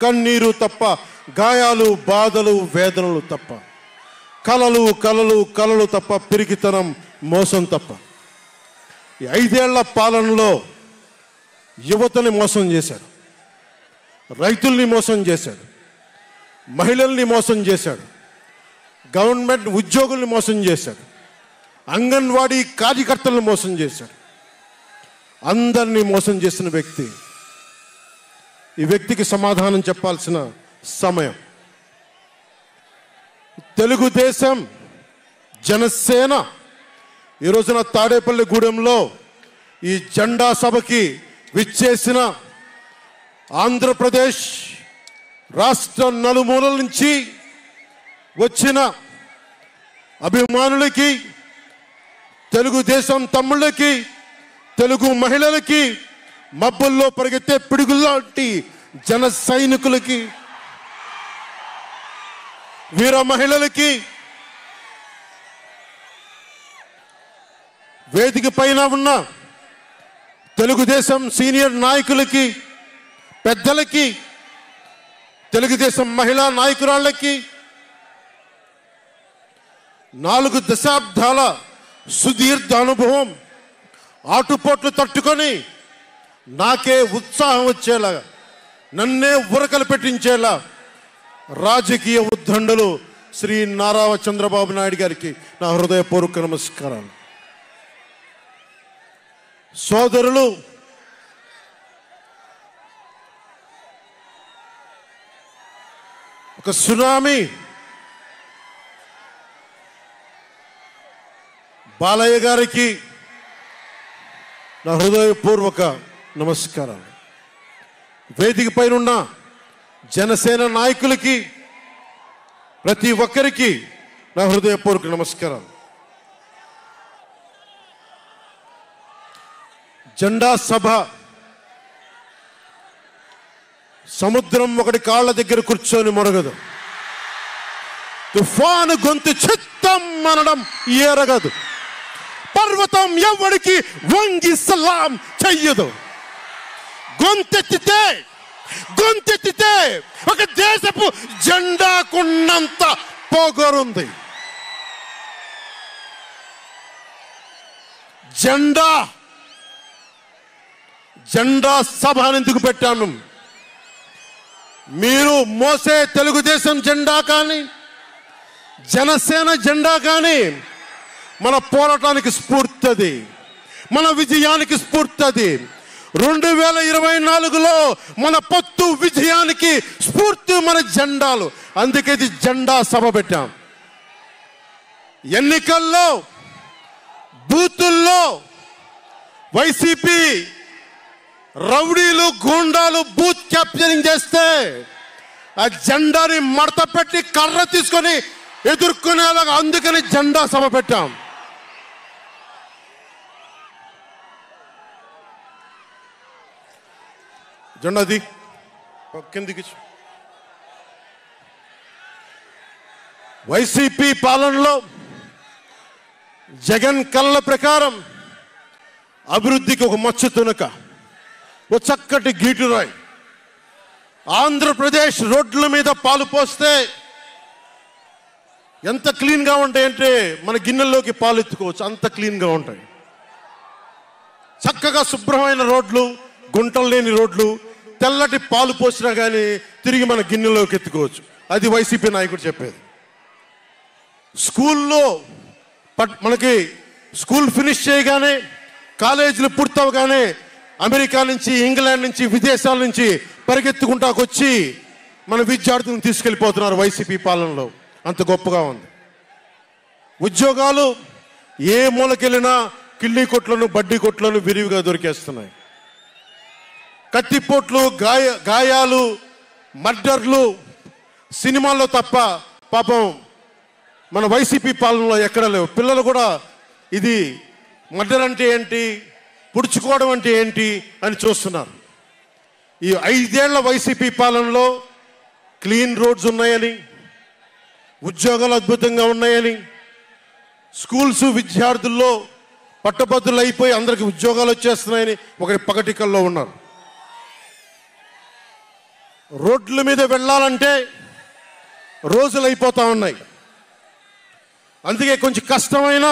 కన్నీరు తప్ప, గాయాలు, బాధలు, వేదనలు తప్ప, కలలు కలలు కలలు తప్ప, పిరికితనం, మోసం తప్ప. ఈ 5 ఏళ్ల పాలనలో యువతని మోసం చేశాడు, రైతుల్ని మోసం చేశాడు, మహిళల్ని మోసం చేశాడు, గవర్నమెంట్ ఉద్యోగుల్ని మోసం చేశాడు, అంగన్వాడీ కార్యకర్తలను మోసం చేశాడు. అందరినీ మోసం చేసిన వ్యక్తి. ఈ వ్యక్తికి సమాధానం చెప్పాల్సిన సమయం. తెలుగుదేశం, జనసేన ఈ రోజున తాడేపల్లిగూడెంలో ఈ జెండా సభకి విచ్చేసిన ఆంధ్రప్రదేశ్ రాష్ట్ర నలుమూలల నుంచి వచ్చిన అభిమానులకి, తెలుగుదేశం తమ్ముళ్ళకి, తెలుగు మహిళలకి, మబ్బుల్లో పరిగెత్తే పిడుగుల్లాంటి జన సైనికులకి, వీర మహిళలకి, వేదిక పైన ఉన్న తెలుగుదేశం సీనియర్ నాయకులకి, పెద్దలకి, తెలుగుదేశం మహిళా నాయకురాళ్ళకి, 4 దశాబ్దాల సుదీర్ఘ అనుభవం, ఆటుపోట్లు తట్టుకొని నాకే ఉత్సాహం వచ్చేలా, నన్నే ఉరకలు పెట్టించేలా రాజకీయ ఉద్దండలు శ్రీ నారా చంద్రబాబు నాయుడు గారికి నా హృదయపూర్వక నమస్కారాలు. సోదరులు, ఒక సునామీ బాలయ్య గారికి నా హృదయపూర్వక నమస్కారాలు. వేదిక పైన ఉన్న జనసేన నాయకులకి, ప్రతి ఒక్కరికి నా హృదయపూర్వక నమస్కారాలు. జెండా సభ సముద్రం ఒకటి కాళ్ళ దగ్గర కూర్చొని మొరగదు, తుఫాను గొంతు చిత్తం అనడం ఎరగదు, పర్వతం ఎవరికి వంగి సలాం చెయ్యదు. గొంతెత్తితే ఒక దేశపు జెండాకున్నంత పొగరుంది. జెండా సభ ఎందుకు పెట్టాను? మీరు మోసే తెలుగుదేశం జెండా కానీ, జనసేన జెండా కానీ మన పోరాటానికి స్ఫూర్తిది, మన విజయానికి స్ఫూర్తిది. 2024లో మన పొత్తు విజయానికి స్ఫూర్తి మన జెండాలు. అందుకే ఇది జెండా సభ పెట్టాం. ఎన్నికల్లో బూతుల్లో వైసీపీ రౌడీలు, గూండాలు బూత్ క్యాప్చరింగ్ చేస్తే ఆ జెండాని మడత పెట్టి కర్ర తీసుకొని ఎదుర్కొనేలాగా, అందుకని జెండా సభ పెట్టాం. జెండాది కిందికి. వైసీపీ పాలనలో జగన్ కళ్ళ ప్రకారం అభివృద్ధికి ఒక మచ్చ తునక, ఒక చక్కటి గీటురాయి. ఆంధ్రప్రదేశ్ రోడ్ల మీద పాలు పోస్తే ఎంత క్లీన్గా ఉంటాయంటే మన గిన్నెల్లోకి పాలు ఎత్తుకోవచ్చు, అంత క్లీన్గా ఉంటాయి. చక్కగా శుభ్రమైన రోడ్లు, గుంటలు లేని రోడ్లు, తెల్లటి పాలు పోసినా కానీ తిరిగి మన గిన్నెలోకి ఎత్తుకోవచ్చు. అది వైసీపీ నాయకుడు చెప్పేది. స్కూల్లో మనకి స్కూల్ ఫినిష్ చేయగానే, కాలేజీలు పూర్తవగానే అమెరికా నుంచి, ఇంగ్లాండ్ నుంచి, విదేశాల నుంచి పరిగెత్తుకుంటాకొచ్చి మన విద్యార్థులను తీసుకెళ్ళిపోతున్నారు వైసీపీ పాలనలో. అంత గొప్పగా ఉంది. ఉద్యోగాలు ఏ మూలకెళ్ళినా కిళ్ళీ కొట్లను, బడ్డీ కొట్లను విరివిగా దొరికేస్తున్నాయి. కత్తిపోట్లు, గాయాలు, మర్డర్లు సినిమాల్లో తప్ప పాపం మన వైసీపీ పాలనలో ఎక్కడ లేవు. పిల్లలు కూడా ఇది మర్డర్ అంటే ఏంటి, పుడుచుకోవడం అంటే ఏంటి అని చూస్తున్నారు. ఈ 5 ఏళ్ల వైసీపీ పాలనలో క్లీన్ రోడ్స్ ఉన్నాయని, ఉద్యోగాలు అద్భుతంగా ఉన్నాయని, స్కూల్స్ విద్యార్థుల్లో పట్టభద్రులు అయిపోయి అందరికి ఉద్యోగాలు వచ్చేస్తున్నాయని ఒకటి పగటికల్లో ఉన్నారు. రోడ్ల మీద వెళ్ళాలంటే రోజులు అయిపోతా ఉన్నాయి. అందుకే కొంచెం కష్టమైన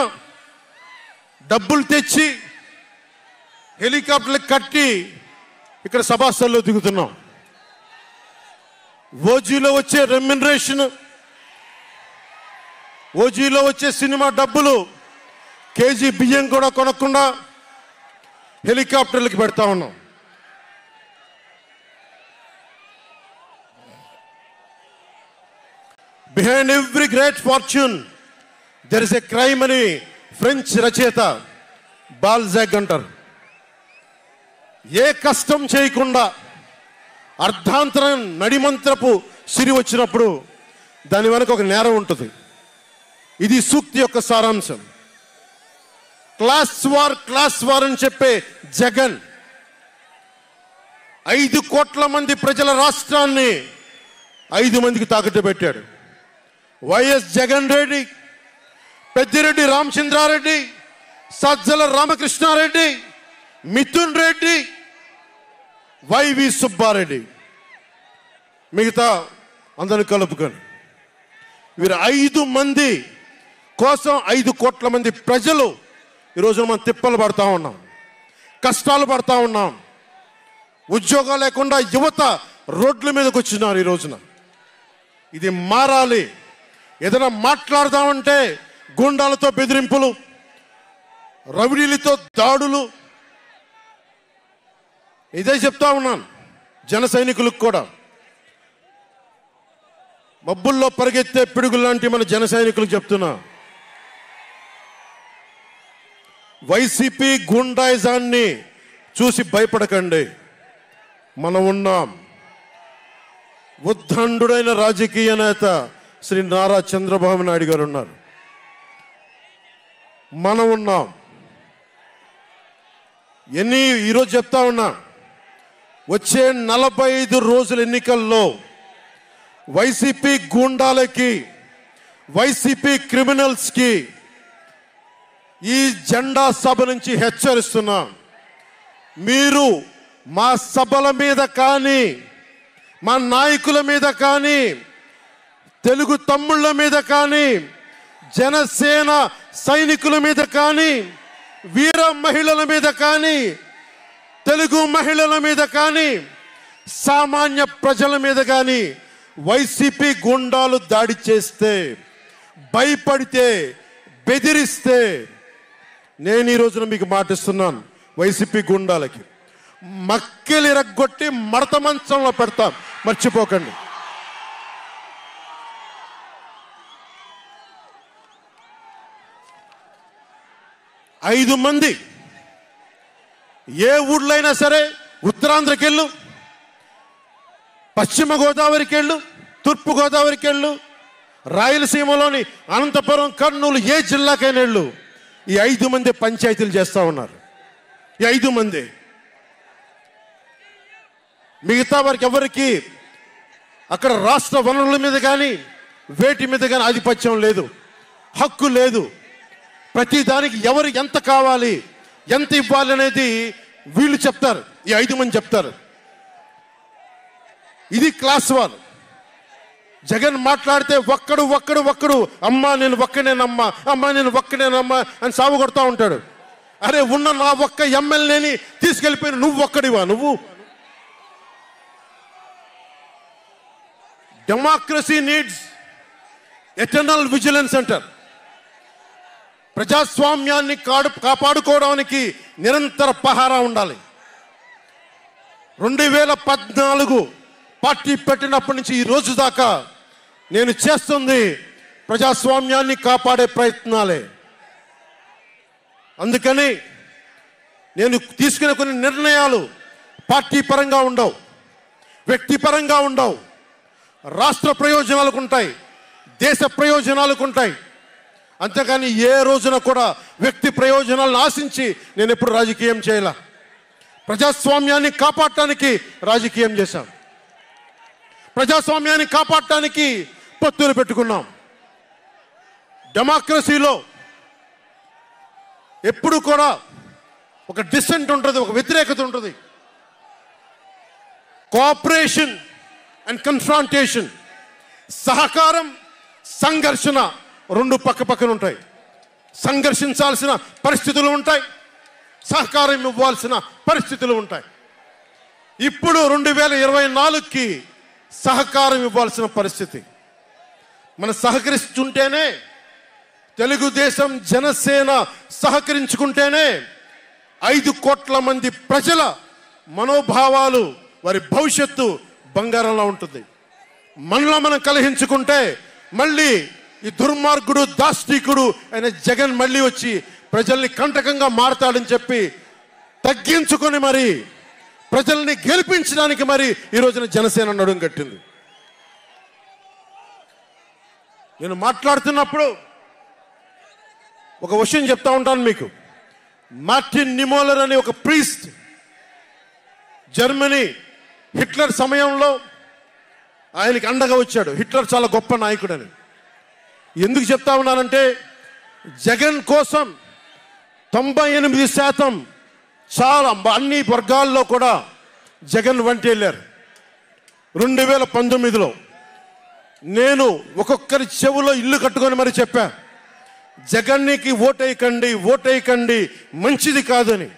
డబ్బులు తెచ్చి హెలికాప్టర్లు కట్టి ఇక్కడ సభాస్థల్లో దిగుతున్నాం. ఓజీలో వచ్చే రెమ్యునరేషన్, ఓజీలో వచ్చే సినిమా డబ్బులు కేజీ బియ్యం కూడా కొనకుండా హెలికాప్టర్లకు పెడతా ఉన్నాం. Behind every great fortune there is a crime అని ఫ్రెంచ్ రచయిత బాల్జాక్ అంటారు. ఏ కష్టం చేయకుండా అర్ధాంతరం నడిమంత్రపు సిరి వచ్చినప్పుడు దాని వెనక ఒక నేరం ఉంటుంది. ఇది సూక్తి యొక్క సారాంశం. క్లాస్ వార్ అని చెప్పే జగన్ 5 కోట్ల మంది ప్రజల రాష్ట్రాన్ని 5 మందికి తాకట్టు పెట్టాడు. వైఎస్ జగన్ రెడ్డి, పెద్దిరెడ్డి రామచంద్రారెడ్డి, సజ్జల రామకృష్ణారెడ్డి, మిథున్ రెడ్డి, వైవి సుబ్బారెడ్డి, మిగతా అందరిని కలుపుకొని వీరు 5 మంది కోసం 5 కోట్ల మంది ప్రజలు ఈరోజు మనం తిప్పలు పడతా ఉన్నాం, కష్టాలు పడతా ఉన్నాం. ఉద్యోగాలు లేకుండా యువత రోడ్ల మీదకి వచ్చినారు ఈ రోజున. ఇది మారాలి. ఏదైనా మాట్లాడదామంటే గుండాలతో బెదిరింపులు, రౌడీలతో దాడులు. ఇదే చెప్తా ఉన్నాను జన సైనికులకు కూడా. మబ్బుల్లో పరిగెత్తే పిడుగులు లాంటి మన జన సైనికులకు చెప్తున్నా, వైసీపీ గుండాయిజాన్ని చూసి భయపడకండి. మనం ఉన్నాం. ఉద్దండుడైన రాజకీయ నేత శ్రీ నారా చంద్రబాబు నాయుడు గారు ఉన్నారు. మనం ఉన్నాం. ఈరోజు చెప్తా ఉన్నా, వచ్చే 45 రోజుల ఎన్నికల్లో వైసీపీ గూండాలకి, వైసీపీ క్రిమినల్స్కి ఈ జెండా సభ నుంచి హెచ్చరిస్తున్నా. మీరు మా సభల మీద కానీ, మా నాయకుల మీద కానీ, తెలుగు తమ్ముళ్ళ మీద కానీ, జనసేన సైనికుల మీద కానీ, వీర మహిళల మీద కానీ, తెలుగు మహిళల మీద కానీ, సామాన్య ప్రజల మీద కానీ వైసీపీ గుండాలు దాడి చేస్తే, భయపడితే, బెదిరిస్తే నేను ఈ రోజున మీకు మాటిస్తున్నాను, వైసీపీ గుండాలకి మక్కెలు ఇరగ్గొట్టి మడత మంచంలో పెడతాం, మర్చిపోకండి. ఐదు మంది ఏ ఊళ్ళో అయినా సరే, ఉత్తరాంధ్రకి వెళ్ళు, పశ్చిమ గోదావరికి వెళ్ళు, తూర్పు గోదావరికి వెళ్ళు, రాయలసీమలోని అనంతపురం, కర్నూలు, ఏ జిల్లాకైనా వెళ్ళు, ఈ 5 మంది పంచాయతీలు చేస్తూ ఉన్నారు. ఈ 5 మంది. మిగతా వారికి ఎవరికి అక్కడ రాష్ట్ర వనరుల మీద కానీ, వేటి మీద కానీ ఆధిపత్యం లేదు, హక్కు లేదు. ప్రతి దానికి ఎవరు ఎంత కావాలి, ఎంత ఇవ్వాలి అనేది వీళ్ళు చెప్తారు, ఈ 5 మంది చెప్తారు. ఇది క్లాస్ వార్. జగన్ మాట్లాడితే ఒక్కడు అమ్మా నేను ఒక్కనేనమ్మా, అమ్మా నేను ఒక్కనేనమ్మా అని సాగు కొడతా ఉంటాడు. అరే ఉన్న నా ఒక్క ఎమ్మెల్యేని తీసుకెళ్ళిపోయిన నువ్వు ఒక్కడివా? నువ్వు డెమోక్రసీ నీడ్స్ ఎటర్నల్ విజిలెన్స్ అంటారు. ప్రజాస్వామ్యాన్ని కాపాడుకోవడానికి నిరంతర పహారా ఉండాలి. 2014 పార్టీ పెట్టినప్పటి నుంచి ఈ రోజు దాకా నేను చేస్తుంది ప్రజాస్వామ్యాన్ని కాపాడే ప్రయత్నాలే. అందుకని నేను తీసుకునే కొన్ని నిర్ణయాలు పార్టీ పరంగా ఉండవు, వ్యక్తిపరంగా ఉండవు, రాష్ట్ర ప్రయోజనాలకు ఉంటాయి, దేశ ప్రయోజనాలకు ఉంటాయి. అంతేకాని ఏ రోజున కూడా వ్యక్తి ప్రయోజనాలను ఆశించి నేను ఎప్పుడు రాజకీయం చేయాల. ప్రజాస్వామ్యాన్ని కాపాడటానికి రాజకీయం చేశాం, ప్రజాస్వామ్యాన్ని కాపాడటానికి పొత్తులు పెట్టుకున్నాం. డెమోక్రసీలో ఎప్పుడు కూడా ఒక డిసెంట్ ఉంటుంది, ఒక వ్యతిరేకత ఉంటుంది. Cooperation and confrontation. సహకారం, సంఘర్షణ రెండు పక్క పక్కన ఉంటాయి. సంఘర్షించాల్సిన పరిస్థితులు ఉంటాయి, సహకారం ఇవ్వాల్సిన పరిస్థితులు ఉంటాయి. ఇప్పుడు 2024కి సహకారం ఇవ్వాల్సిన పరిస్థితి. మనం సహకరిస్తుంటేనే, తెలుగుదేశం జనసేన సహకరించుకుంటేనే 5 కోట్ల మంది ప్రజల మనోభావాలు, వారి భవిష్యత్తు బంగారంలా ఉంటుంది. మనలో మనం కలహించుకుంటే మళ్ళీ ఈ దుర్మార్గుడు, దాష్టికుడు అయిన జగన్ మళ్ళీ వచ్చి ప్రజల్ని కంటకంగా మారతాడని చెప్పి తగ్గించుకొని మరి ప్రజల్ని గెలిపించడానికి మరి ఈ రోజున జనసేన నడుం కట్టింది. నేను మాట్లాడుతున్నప్పుడు ఒక విషయం చెప్తా ఉంటాను మీకు. మార్టిన్ నిమోలర్ అనే ఒక ప్రీస్ట్, జర్మనీ హిట్లర్ సమయంలో ఆయనకి అండగా వచ్చాడు. హిట్లర్ చాలా గొప్ప నాయకుడని. ఎందుకు చెప్తా ఉన్నానంటే, జగన్ కోసం 98% చాలా అన్ని వర్గాల్లో కూడా జగన్ వంటి వెళ్ళారు. 2019లో నేను ఒక్కొక్కరి చెవులో ఇల్లు కట్టుకొని మరి చెప్పా, జగన్కి ఓటేయకండి, ఓటేయకండి, మంచిది కాదని.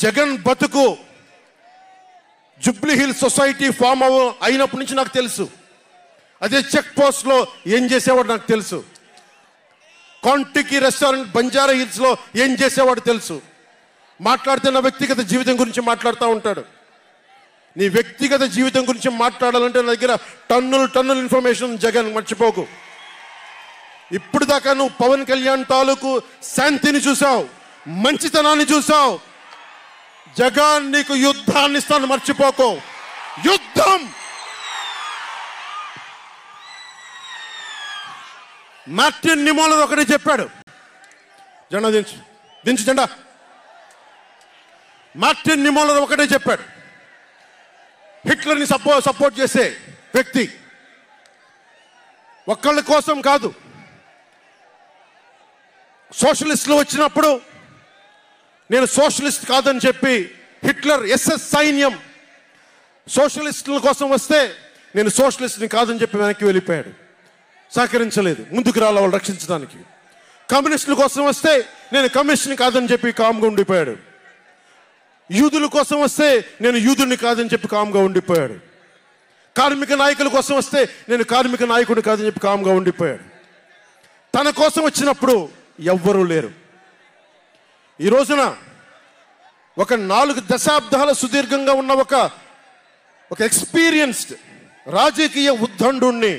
జగన్ బతుకు జూబ్లీ హిల్స్ సొసైటీ ఫామ్ అయినప్పటి నుంచి నాకు తెలుసు. అదే చెక్ పోస్ట్లో ఏం చేసేవాడు నాకు తెలుసు. కాంటికి రెస్టారెంట్ బంజారా హిల్స్లో ఏం చేసేవాడు తెలుసు. మాట్లాడితే నా వ్యక్తిగత జీవితం గురించి మాట్లాడుతూ ఉంటాడు. నీ వ్యక్తిగత జీవితం గురించి మాట్లాడాలంటే నా దగ్గర టన్నుల ఇన్ఫర్మేషన్. జగన్ మర్చిపోకు. ఇప్పుడు దాకా నువ్వు పవన్ కళ్యాణ్ తాలూకు శాంతిని చూసావు, మంచితనాన్ని చూసావు. జగన్ నీకు యుద్ధాన్ని ఇస్తాను, మర్చిపోకు. యుద్ధం. మార్టిన్ నిమోలర్ ఒకటే చెప్పాడు, జెండా దించు జెండా. మార్టిన్ నిమోలర్ ఒకటే చెప్పాడు, హిట్లర్ని సపోర్ట్ చేసే వ్యక్తి. ఒక్కళ్ళ కోసం కాదు, సోషలిస్టులు వచ్చినప్పుడు నేను సోషలిస్ట్ కాదని చెప్పి హిట్లర్ ఎస్ఎస్ సైన్యం సోషలిస్టుల కోసం వస్తే నేను సోషలిస్ట్ని కాదని చెప్పి వెనక్కి వెళ్ళిపోయాడు. సహకరించలేదు, ముందుకు రాల వాళ్ళు రక్షించడానికి. కమ్యూనిస్టుల కోసం వస్తే నేను కమ్యూనిస్ట్ని కాదని చెప్పి కామ్గా ఉండిపోయాడు. యూదుల కోసం వస్తే నేను యూదుని కాదని చెప్పి కామ్గా ఉండిపోయాడు. కార్మిక నాయకుల కోసం వస్తే నేను కార్మిక నాయకుడిని కాదని చెప్పి కామ్గా ఉండిపోయాడు. తన కోసం వచ్చినప్పుడు ఎవ్వరూ లేరు. ఈ రోజున ఒక 4 దశాబ్దాల సుదీర్ఘంగా ఉన్న ఒక ఎక్స్పీరియన్స్డ్ రాజకీయ ఉద్దండుణ్ణి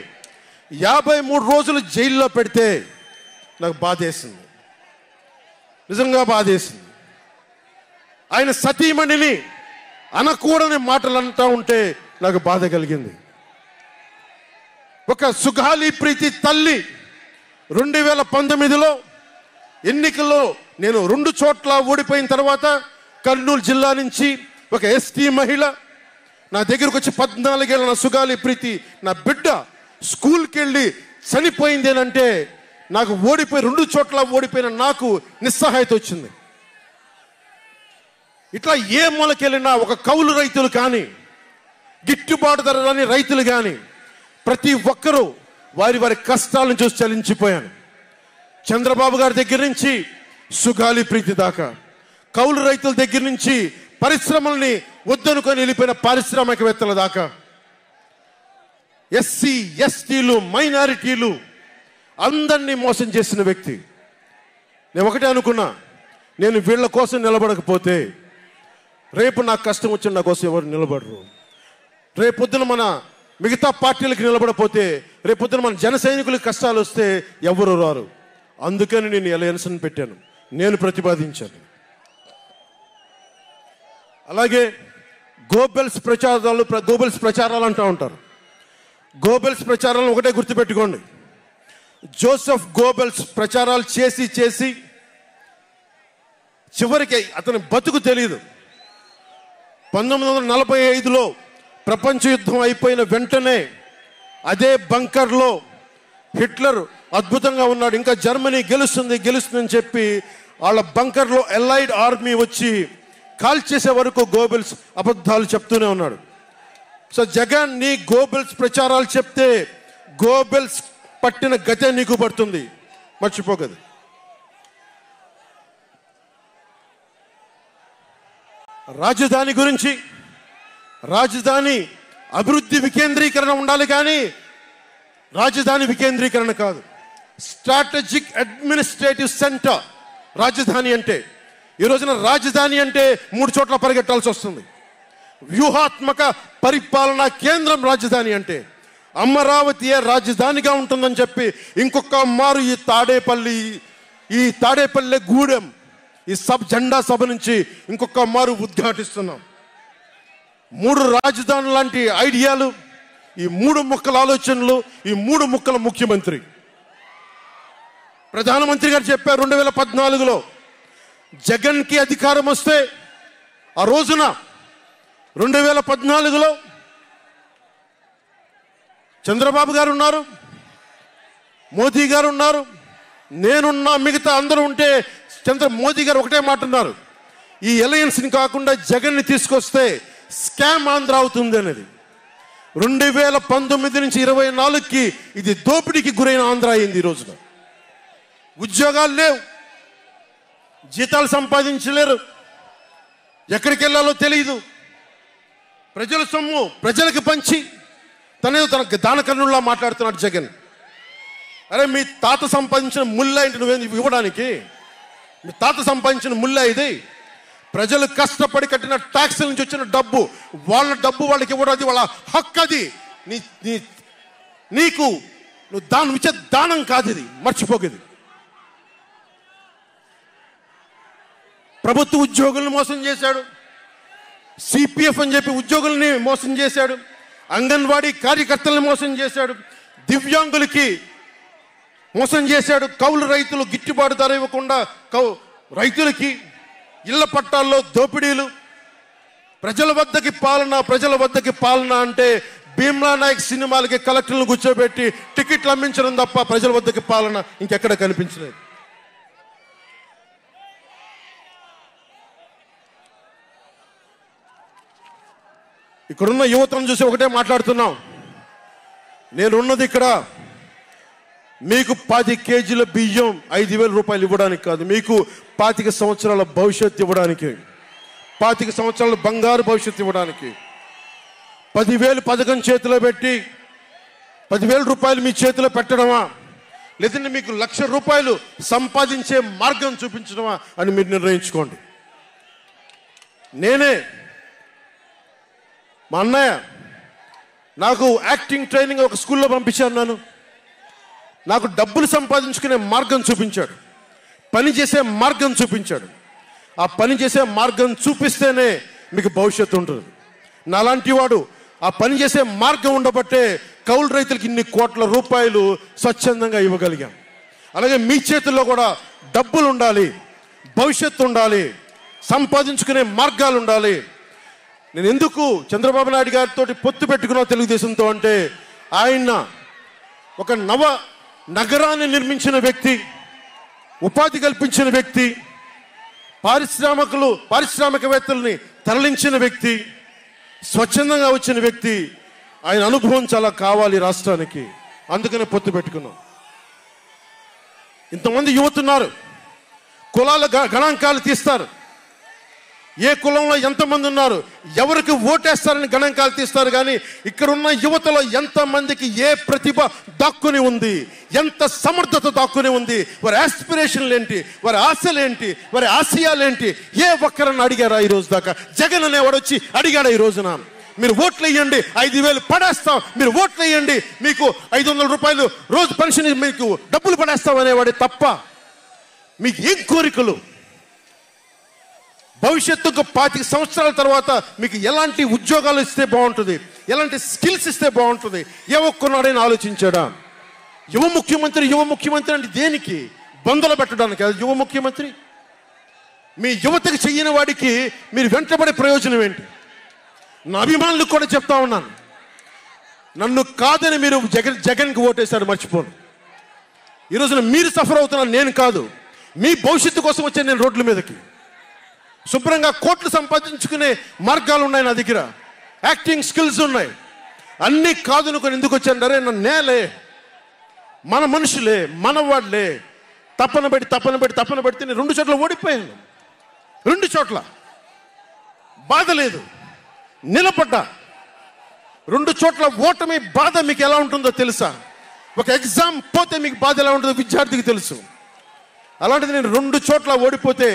53 రోజులు జైల్లో పెడితే నాకు బాధేసింది, నిజంగా బాధేసింది. ఆయన సతీమణిని అనకూడని మాటలు అంటూ ఉంటే నాకు బాధ కలిగింది. ఒక సుగాలి ప్రీతి తల్లి 2019లో ఎన్నికల్లో నేను 2 చోట్ల ఓడిపోయిన తర్వాత కర్నూలు జిల్లా నుంచి ఒక ఎస్టీ మహిళ నా దగ్గరకు వచ్చి 14 ఏళ్ళ నా సుగాలి ప్రీతి, నా బిడ్డ స్కూల్కి వెళ్ళి చనిపోయిందేనంటే నాకు 2 చోట్ల ఓడిపోయిన నాకు నిస్సహాయత వచ్చింది. ఇట్లా ఏ మూలకెళ్ళినా ఒక కౌలు రైతులు కానీ, గిట్టుబాటు ధర రాని రైతులు కానీ ప్రతి ఒక్కరూ వారి కష్టాలను చూసి చలించిపోయాను. చంద్రబాబు గారి దగ్గర నుంచి సుగాలి ప్రీతి దాకా, కౌలు రైతుల దగ్గర నుంచి పరిశ్రమల్ని వద్దనుకొని వెళ్ళిపోయిన పారిశ్రామికవేత్తల దాకా, ఎస్సీ ఎస్టీలు మైనారిటీలు అందరినీ మోసం చేసిన వ్యక్తి. నేను ఒకటే అనుకున్నా, నేను వీళ్ళ కోసం నిలబడకపోతే రేపు నాకు కష్టం వచ్చిన నా కోసం ఎవరు నిలబడరు. రేపొద్దున మన మిగతా పార్టీలకు నిలబడపోతే రేపొద్దున మన జన సైనికులకు కష్టాలు వస్తే ఎవరు రారు. అందుకని నేను అలయన్స్ని పెట్టాను, నేను ప్రతిపాదించాను. అలాగే గోబెల్స్ ప్రచారాలు అంటూ ఉంటారు. గోబెల్స్ ప్రచారాలను ఒకటే గుర్తుపెట్టుకోండి, జోసెఫ్ గోబెల్స్ ప్రచారాలు చేసి చివరికి అతని బతుకు తెలియదు. 1945లో ప్రపంచ యుద్ధం అయిపోయిన వెంటనే అదే బంకర్లో హిట్లర్ అద్భుతంగా ఉన్నాడు, ఇంకా జర్మనీ గెలుస్తుందని చెప్పి వాళ్ళ బంకర్లో ఎలైడ్ ఆర్మీ వచ్చి కాల్చేసే వరకు గోబెల్స్ అబద్ధాలు చెప్తూనే ఉన్నాడు. సో జగన్ నీ గోబెల్స్ ప్రచారాలు చెప్తే గోబెల్స్ పట్టిన గతే నీకు పడుతుంది, మర్చిపోకదు. రాజధాని గురించి, రాజధాని అభివృద్ధి వికేంద్రీకరణ ఉండాలి కానీ రాజధాని వికేంద్రీకరణ కాదు. స్ట్రాటజిక్ అడ్మినిస్ట్రేటివ్ సెంటర్ రాజధాని అంటే. ఈ రోజున రాజధాని అంటే 3 చోట్ల పరిగెట్టాల్సి వస్తుంది. వ్యూహాత్మక పరిపాలనా కేంద్రం రాజధాని అంటే. అమరావతియే రాజధానిగా ఉంటుందని చెప్పి ఇంకొక మారు ఈ తాడేపల్లి గూడెం ఈ జెండా సభ నుంచి ఇంకొక మారు ఉద్ఘాటిస్తున్నాం. 3 రాజధానులు లాంటి ఐడియాలు, ఈ 3 ముక్కల ఆలోచనలు, ఈ 3 ముక్కల ముఖ్యమంత్రి. ప్రధానమంత్రి గారు చెప్పారు 2014లో జగన్కి అధికారం వస్తే, ఆ రోజున 2014లో చంద్రబాబు గారు ఉన్నారు, మోదీ గారు ఉన్నారు, నేనున్నా, మిగతా అందరూ ఉంటే మోదీ గారు ఒకటే మాట ఉన్నారు, ఈ అలయన్స్ని కాకుండా జగన్ని తీసుకొస్తే స్కామ్ ఆంధ్ర అవుతుంది అనేది. 2019 నుంచి 24కి ఇది దోపిడీకి గురైన ఆంధ్ర అయింది. ఈ రోజున ఉద్యోగాలు లేవు, జీతాలు సంపాదించలేరు, ఎక్కడికి వెళ్ళాలో తెలియదు. ప్రజల సొమ్ము ప్రజలకు పంచి తన దానకర్ణుల్లా మాట్లాడుతున్నాడు జగన్. అరే మీ తాత సంపాదించిన ముల్లా ఏంటి నువ్వేంది ఇవ్వడానికి? మీ తాత సంపాదించిన ముల్లా ఇది. ప్రజలు కష్టపడి కట్టిన ట్యాక్స్ నుంచి వచ్చిన డబ్బు, వాళ్ళ డబ్బు వాళ్ళకి ఇవ్వడం అది వాళ్ళ హక్కు. అది నీకు నువ్వు దానం ఇచ్చే దానం కాదు, ఇది మర్చిపోకేది. ప్రభుత్వ ఉద్యోగులను మోసం చేశాడు, సిపిఎఫ్ అని చెప్పి ఉద్యోగుల్ని మోసం చేశాడు, అంగన్వాడీ కార్యకర్తలను మోసం చేశాడు, దివ్యాంగులకి మోసం చేశాడు, కౌలు రైతులు గిట్టుబాటు ధర ఇవ్వకుండా రైతులకి ఇళ్ల పట్టాల్లో దోపిడీలు. ప్రజల వద్దకి పాలన అంటే భీమ్లా నాయక్ సినిమాలకి కలెక్టర్లను కూర్చోబెట్టి టికెట్లు అమ్మించడం తప్ప ప్రజల వద్దకి పాలన ఇంకెక్కడ కనిపించలేదు. ఇక్కడున్న యువతను చూసి ఒకటే మాట్లాడుతున్నాం. నేనున్నది ఇక్కడ మీకు 10 కేజీల బియ్యం 5,000 రూపాయలు ఇవ్వడానికి కాదు, మీకు 25 సంవత్సరాల భవిష్యత్తు ఇవ్వడానికి, 25 సంవత్సరాల బంగారు భవిష్యత్తు ఇవ్వడానికి. 10,000 పథకం చేతిలో పెట్టి 10,000 రూపాయలు మీ చేతిలో పెట్టడమా, లేదంటే మీకు 1,00,000 రూపాయలు సంపాదించే మార్గం చూపించడమా అని మీరు నిర్ణయించుకోండి. మా అన్నయ్య నాకు యాక్టింగ్ ట్రైనింగ్ ఒక స్కూల్లో పంపించాను. నాకు డబ్బులు సంపాదించుకునే మార్గం చూపించాడు, పని చేసే మార్గం చూపించాడు. ఆ పని చేసే మార్గం చూపిస్తేనే మీకు భవిష్యత్తు ఉంటుంది. నాలాంటి వాడు ఆ పని చేసే మార్గం ఉండబట్టే కౌలు రైతులకి ఇన్ని కోట్ల రూపాయలు స్వచ్ఛందంగా ఇవ్వగలిగాం. అలాగే మీ చేతుల్లో కూడా డబ్బులు ఉండాలి, భవిష్యత్తు ఉండాలి, సంపాదించుకునే మార్గాలు ఉండాలి. నేను ఎందుకు చంద్రబాబు నాయుడు గారితో పొత్తు పెట్టుకున్నా తెలుగుదేశంతో అంటే, ఆయన ఒక నగరాన్ని నిర్మించిన వ్యక్తి, ఉపాధి కల్పించిన వ్యక్తి, పారిశ్రామికవేత్తల్ని తరలించిన వ్యక్తి, స్వచ్ఛందంగా వచ్చిన వ్యక్తి. ఆయన అనుభవం చాలా కావాలి రాష్ట్రానికి, అందుకనే పొత్తు పెట్టుకున్నాం. ఇంతమంది యువతున్నారు, కులాల గణాంకాలు తీస్తారు, ఏ కులంలో ఎంతమంది ఉన్నారు, ఎవరికి ఓటేస్తారని గణాంకాలు తీస్తారు. కానీ ఇక్కడున్న యువతలో ఎంతమందికి ఏ ప్రతిభ దాక్కుని ఉంది, ఎంత సమర్థత దాక్కుని ఉంది, వారి ఆస్పిరేషన్లు ఏంటి, వారి ఆశలు ఏంటి, వారి ఆశయాలేంటి, ఏ ఒక్కరన్నా అడిగారా ఈ రోజు దాకా? జగన్ అనేవాడు వచ్చి అడిగాడు ఈ రోజున? మీరు ఓట్లు వేయండి 5,000 పడేస్తాం, మీరు ఓట్లు వేయండి మీకు 500 రూపాయలు రోజు పెన్షన్, మీకు డబ్బులు పడేస్తాం అనేవాడే తప్ప మీకు ఏం కోరికలు? భవిష్యత్తుకు 25 సంవత్సరాల తర్వాత మీకు ఎలాంటి ఉద్యోగాలు ఇస్తే బాగుంటుంది, ఎలాంటి స్కిల్స్ ఇస్తే బాగుంటుంది, ఏ ఒక్కనాడైనా ఆలోచించాడా? యువ ముఖ్యమంత్రి అంటే దేనికి? బంధులు పెట్టడానికి యువ ముఖ్యమంత్రి? మీ యువతకు చెయ్యని వాడికి మీరు వెంటబడే ప్రయోజనం ఏంటి? నా అభిమానులకు కూడా చెప్తా ఉన్నాను, నన్ను కాదని మీరు జగన్కి ఓటేశారు మర్చిపోను. ఈరోజున మీరు సఫర్ అవుతున్నారు, నేను కాదు. మీ భవిష్యత్తు కోసం వచ్చాను నేను రోడ్ల మీదకి. శుభ్రంగా కోట్లు సంపాదించుకునే మార్గాలు ఉన్నాయి నా దగ్గర, యాక్టింగ్ స్కిల్స్ ఉన్నాయి, అన్ని కాదనుకొని ఎందుకు వచ్చారంటే నా నేలే, మన మనుషులే, మన వాళ్ళే, తప్పన పెడితే నేను 2 చోట్ల ఓడిపోయాను. 2 చోట్ల బాధ లేదు, నిలబడ్డా. 2 చోట్ల ఓటమి బాధ మీకు ఎలా ఉంటుందో తెలుసా? ఒక ఎగ్జామ్ పోతే మీకు బాధ ఎలా ఉంటుందో విద్యార్థికి తెలుసు. అలాంటిది నేను 2 చోట్ల ఓడిపోతే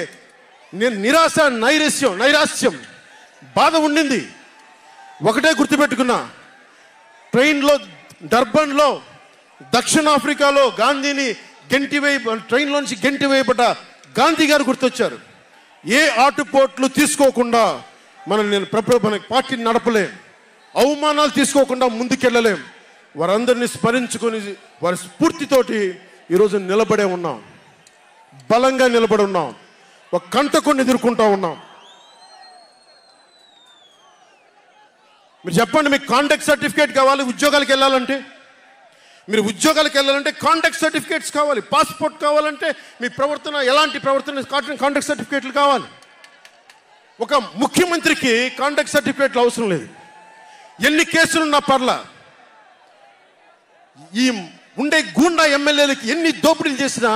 నేను నిరాశ, నైరాశ్యం, బాధ ఉండింది. ఒకటే గుర్తుపెట్టుకున్నా, ట్రైన్లో డర్బన్లో దక్షిణాఫ్రికాలో గాంధీని ట్రైన్లో నుంచి గెంటి వేయబడ్డ గాంధీ గారు గుర్తొచ్చారు. ఏ ఆటుపోట్లు తీసుకోకుండా మన పార్టీని నడపలేం, అవమానాలు తీసుకోకుండా ముందుకెళ్ళలేం. వారందరినీ స్మరించుకొని వారి స్ఫూర్తితోటి ఈరోజు నిలబడే ఉన్నాం, బలంగా నిలబడి ఉన్నాం, ఒక కంటకుని ఎదుర్కొంటా ఉన్నాం. మీరు చెప్పండి, మీకు కాంటాక్ట్ సర్టిఫికేట్ కావాలి ఉద్యోగాలకు వెళ్ళాలంటే? మీరు ఉద్యోగాలకు వెళ్ళాలంటే కాంటాక్ట్ సర్టిఫికేట్స్ కావాలి, పాస్పోర్ట్ కావాలంటే మీ ప్రవర్తన ఎలాంటి ప్రవర్తన కాంటాక్ట్ సర్టిఫికేట్లు కావాలి. ఒక ముఖ్యమంత్రికి కాంటాక్ట్ సర్టిఫికేట్లు అవసరం లేదు. ఎన్ని కేసులున్నా పర్లా, ఈ ఉండే గూండా ఎమ్మెల్యేలకి ఎన్ని దోపిడీలు చేసినా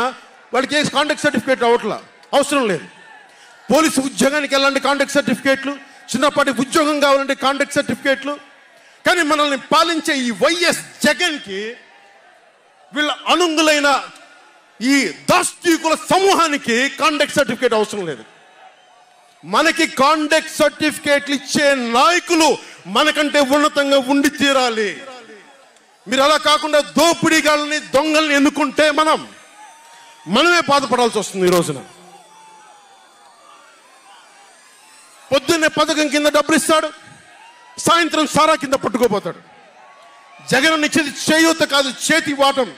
వాళ్ళకి కాంటాక్ట్ సర్టిఫికేట్ అవసరం లేదు. పోలీసు ఉద్యోగానికి వెళ్ళాలంటే కాంటాక్ట్ సర్టిఫికేట్లు, చిన్నపాటి ఉద్యోగం కావాలంటే కాంటాక్ట్ సర్టిఫికేట్లు. కానీ మనల్ని పాలించే ఈ వైఎస్ జగన్కి, వీళ్ళ అనుంగులైన ఈ దాష్టీకుల సమూహానికి కాంటాక్ట్ సర్టిఫికేట్ అవసరం లేదు. మనకి కాంటాక్ట్ సర్టిఫికేట్లు ఇచ్చే నాయకులు మనకంటే ఉన్నతంగా ఉండి తీరాలి. మీరు అలా కాకుండా దోపిడీగాళ్ళని, దొంగల్ని ఎన్నుకుంటే మనమే బాధపడాల్సి వస్తుంది. ఈ రోజున పొద్దున్నే పథకం కింద డబ్బులు ఇస్తాడు, సాయంత్రం సారా కింద పట్టుకోపోతాడు. జగన్ ఇచ్చేది చేయూత కాదు, చేతి వాటం.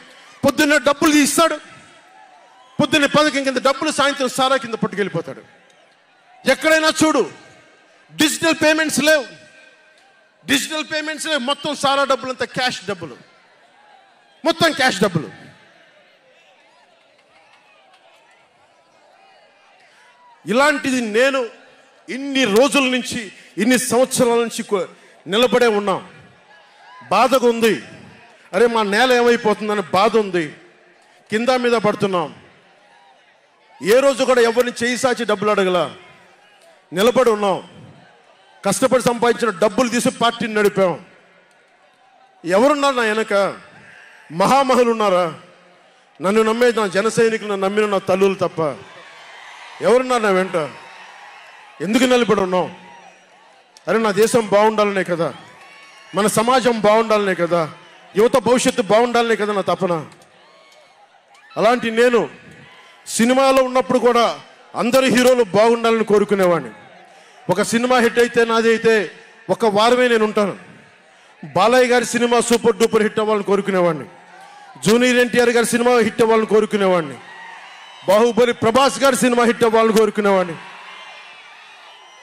పొద్దున్నే డబ్బులు ఇస్తాడు, పొద్దున్నే పథకం కింద డబ్బులు, సాయంత్రం సారా కింద పట్టుకెళ్ళిపోతాడు. ఎక్కడైనా చూడు, డిజిటల్ పేమెంట్స్ లేవు, మొత్తం సారా డబ్బులు అంతా క్యాష్ డబ్బులు, మొత్తం క్యాష్ డబ్బులు. ఇలాంటిది నేను ఇన్ని రోజుల నుంచి, ఇన్ని సంవత్సరాల నుంచి నిలబడే ఉన్నాం. బాధగా ఉంది, అరే మా నేల ఏమైపోతుందని బాధ ఉంది. కింద మీద పడుతున్నాం. ఏ రోజు కూడా ఎవరిని చేయి సాచి డబ్బులు అడగలా, నిలబడి ఉన్నాం. కష్టపడి సంపాదించిన డబ్బులు తీసి పార్టీని నడిపాం. ఎవరున్నారు నా వెనక? మహామహులు ఉన్నారా? నన్ను నమ్మే నా జన సైనికులు, నన్ను నమ్మిన నా తల్లులు తప్ప ఎవరున్నారు నా వెంట? ఎందుకు నిలబడి ఉన్నాం? అరే నా దేశం బాగుండాలనే కదా, మన సమాజం బాగుండాలనే కదా, యువత భవిష్యత్తు బాగుండాలనే కదా నా తపన. అలాంటి నేను సినిమాలో ఉన్నప్పుడు కూడా అందరు హీరోలు బాగుండాలని కోరుకునేవాడిని. ఒక సినిమా హిట్ అయితే, నాది అయితే 1 వారమే నేను ఉంటాను. బాలయ్య గారి సినిమా సూపర్ డూపర్ హిట్ అవ్వాలని కోరుకునేవాడిని. జూనియర్ ఎన్టీఆర్ గారి సినిమా హిట్ అవ్వాలని కోరుకునేవాడిని. బాహుబలి ప్రభాస్ గారి సినిమా హిట్ అవ్వాలని కోరుకునేవాడిని.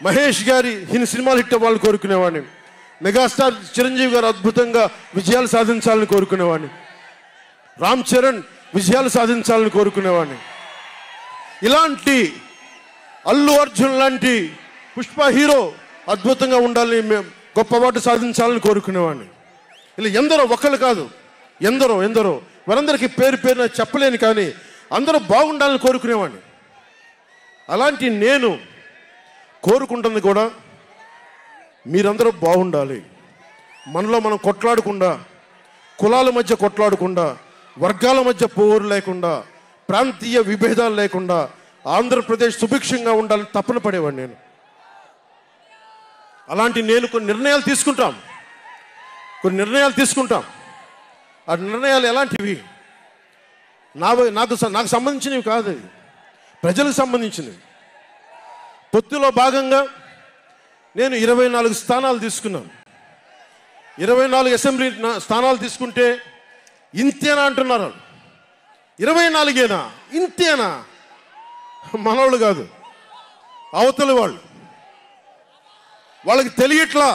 మహేష్ గారి సినిమాలు హిట్ అవ్వాలని కోరుకునేవాడిని. మెగాస్టార్ చిరంజీవి గారు అద్భుతంగా విజయాలు సాధించాలని కోరుకునేవాడిని. రామ్ చరణ్ విజయాలు సాధించాలని కోరుకునేవాడిని. ఇలాంటి అల్లు అర్జున్ లాంటి పుష్ప హీరో అద్భుతంగా ఉండాలని, గొప్ప అవార్డు సాధించాలని కోరుకునేవాడిని. ఇలా ఎందరో, ఒకళ్ళు కాదు, ఎందరో వారందరికీ పేరున చెప్పలేను, కానీ అందరూ బాగుండాలని కోరుకునేవాడిని. అలాంటి నేను కోరుకుంటుంది కూడా మీరందరూ బాగుండాలి. మనలో మనం కొట్లాడకుండా, కులాల మధ్య కొట్లాడకుండా, వర్గాల మధ్య పోరు లేకుండా, ప్రాంతీయ విభేదాలు లేకుండా ఆంధ్రప్రదేశ్ సుభిక్షంగా ఉండాలని తపన పడేవాడిని నేను. అలాంటి నేను కొన్ని నిర్ణయాలు తీసుకుంటాం. ఆ నిర్ణయాలు ఎలాంటివి? నాకు సంబంధించినవి కాదు, ప్రజలకు సంబంధించినవి. పొత్తులో భాగంగా నేను 24 స్థానాలు తీసుకున్నాను. 24 అసెంబ్లీ స్థానాలు తీసుకుంటే ఇంతేనా అంటున్నారు. 24ఏనా? ఇంతేనా? మనోళ్ళు కాదు, అవతలి వాళ్ళకి తెలియట్లా.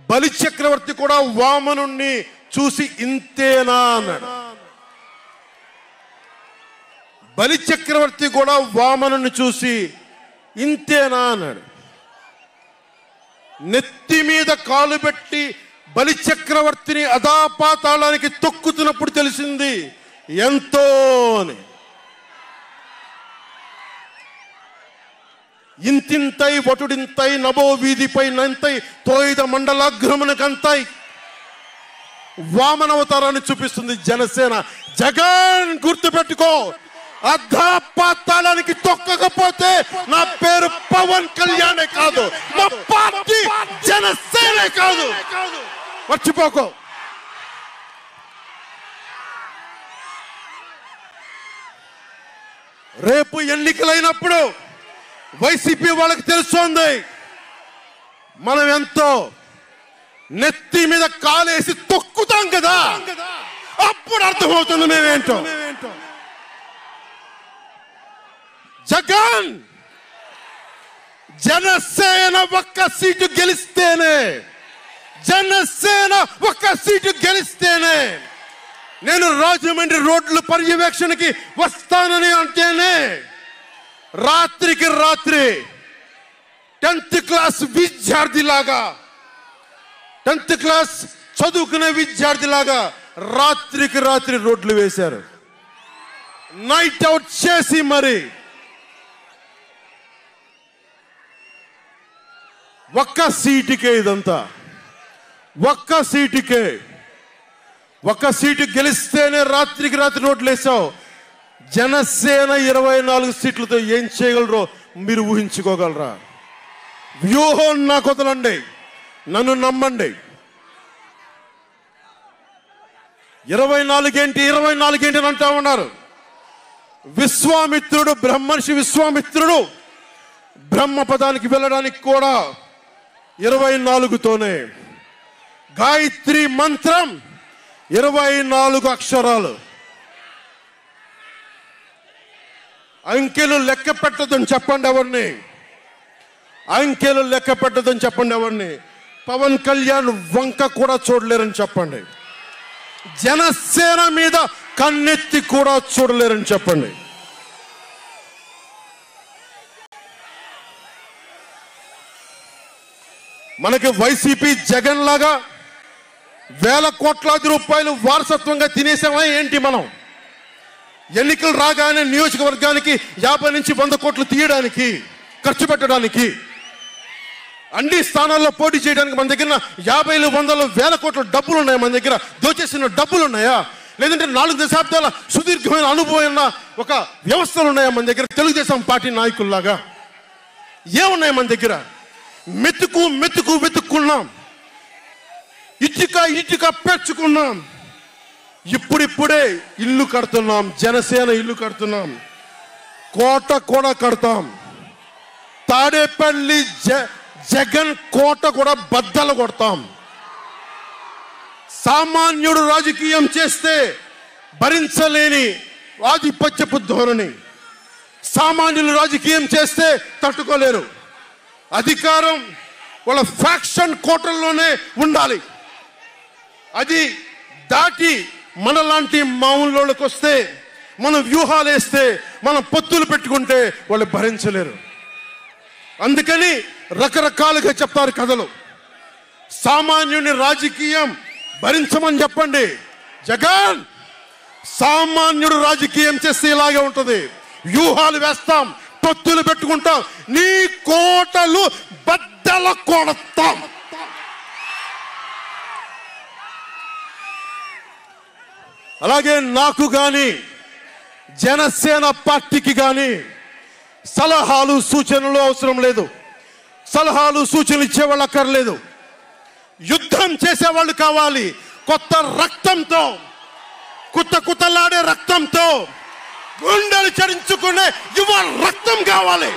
బలి చక్రవర్తి కూడా వామనుణ్ణి చూసి ఇంతేనా అన్నాడు. బలి చక్రవర్తి కూడా వామనుని చూసి ఇంతేనా అన్నాడు. నెత్తి మీద కాలు పెట్టి బలి చక్రవర్తిని అధాపాతాళానికి తొక్కుతున్నప్పుడు తెలిసింది ఎంతో అని. ఇంతింతై వటుడింతై నభో వీధిపై నంతై తోయిద మండలాగ్రమునకంతై వామనవతారాన్ని చూపిస్తుంది జనసేన. జగన్ గుర్తుపెట్టుకో, అధాపాతాళానికి తొక్కకపోతే నా పేరు పవన్ కళ్యాణే కాదు, మా పార్టీ జనసేనే కాదు, మర్చిపోకో. రేపు ఎన్నికలైనప్పుడు వైసీపీ వాళ్ళకి తెలుస్తోంది మనం ఎంతో. నెత్తి మీద కాలేసి తొక్కుతాం కదా, అప్పుడు అర్థమవుతుంది మేమేంటో. జగన్ జనసేన ఒక్క సీటు గెలిస్తేనే, జనసేన ఒక్క సీటు గెలిస్తేనే నేను రాజమండ్రి రోడ్ల పర్యవేక్షణకి వస్తానని అంటేనే రాత్రికి రాత్రి 10th క్లాస్ విద్యార్థిలాగా, 10th క్లాస్ చదువుకునే విద్యార్థిలాగా రాత్రికి రాత్రి రోడ్లు వేశారు. నైట్ అవుట్ చేసి మరి ఒక్క సీటుకే ఇదంతా, ఒక్క సీటుకే. ఒక్క సీటు గెలిస్తేనే రాత్రికి రాత్రి రోడ్లు వేసావు. జనసేన 24 సీట్లతో ఏం చేయగలరో మీరు ఊహించుకోగలరా? వ్యూహం నాకు వదలండి, నన్ను నమ్మండి. 24 ఏంటి అని అంటా ఉన్నారు. విశ్వామిత్రుడు, బ్రహ్మర్షి విశ్వామిత్రుడు బ్రహ్మపదానికి వెళ్ళడానికి కూడా 24తోనే. గాయత్రి మంత్రం 24 అక్షరాలు. అంకెలు లెక్క పెట్టదని చెప్పండి ఎవరిని, అంకెలు లెక్క పెట్టదని చెప్పండి ఎవరిని. పవన్ కళ్యాణ్ వంక కూడా చూడలేరని చెప్పండి. జనసేన మీద కన్నెత్తి కూడా చూడలేరని చెప్పండి. మనకి వైసీపీ జగన్ లాగా వేల కోట్లాది రూపాయలు వారసత్వంగా తినేసామా ఏంటి? మనం ఎన్నికలు రాగానే నియోజకవర్గానికి 50 నుంచి 100 కోట్లు తీయడానికి, ఖర్చు పెట్టడానికి, అన్ని స్థానాల్లో పోటీ చేయడానికి మన దగ్గర 50, 100, 1000 కోట్ల డబ్బులు ఉన్నాయా? మన దగ్గర దోచేసిన డబ్బులు ఉన్నాయా? లేదంటే 4 దశాబ్దాల సుదీర్ఘమైన అనుభవం ఒక వ్యవస్థలు ఉన్నాయా మన దగ్గర? తెలుగుదేశం పార్టీ నాయకుల్లాగా ఏమున్నాయి మన దగ్గర? వెతుక్కున్నాం, ఇటుక పెంచుకున్నాం. ఇప్పుడిప్పుడే ఇల్లు కడుతున్నాం, జనసేన ఇల్లు కడుతున్నాం, కోట కూడా కడతాం. తాడేపల్లి జగన్ కోట కూడా బద్దలు కొడతాం. సామాన్యుడు రాజకీయం చేస్తే భరించలేని ఆధిపత్యపు ధోరణి, సామాన్యులు రాజకీయం చేస్తే తట్టుకోలేరు. అధికారం వాళ్ళ ఫ్యాక్షన్ కోటల్లోనే ఉండాలి. అది దాటి మనలాంటి మామూలులోకి వస్తే, మనం వ్యూహాలు వేస్తే, మనం పొత్తులు పెట్టుకుంటే వాళ్ళు భరించలేరు. అందుకని రకరకాలుగా చెప్తారు కథలు. సామాన్యుని రాజకీయం భరించమని చెప్పండి. జగన్ సామాన్యుడు రాజకీయం చేస్తే ఇలాగే ఉంటుంది. వ్యూహాలు వేస్తాం, పొత్తులు పెట్టుకుంటాం, నీ కోటలు బద్దల కొడతాం. అలాగే నాకు గాని జనసేన పార్టీకి గాని సలహాలు సూచనలు అవసరం లేదు. సలహాలు సూచనలు ఇచ్చేవాళ్ళు అక్కర్లేదు. యుద్ధం చేసేవాళ్ళు కావాలి. కొత్త రక్తంతో, కుత్తలాడే రక్తంతో, గుండెలు చరించుకునే యువ రక్తం కావాలి.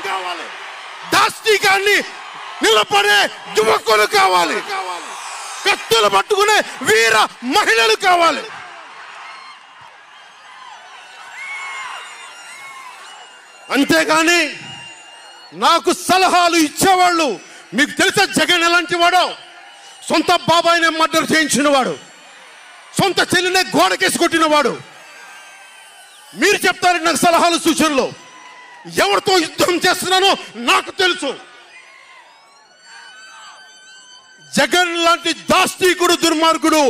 దాష్టికాన్ని నిలబడే యువకులు కావాలి. కత్తులు పట్టుకునే వీర మహిళలు కావాలి. అంతేగాని నాకు సలహాలు ఇచ్చేవాళ్ళు, మీకు తెలుసా జగన్ ఎలాంటి వాడో? సొంత బాబాయినే మర్డర్ చేయించిన వాడు, సొంత చెల్లినే గోడకేసి కొట్టిన వాడు. మీరు చెప్తారు నాకు సలహాలు సూచనలు. ఎవరితో యుద్ధం చేస్తున్నానో నాకు తెలుసు. జగన్ లాంటి దాష్టీకుడు దుర్మార్గుడు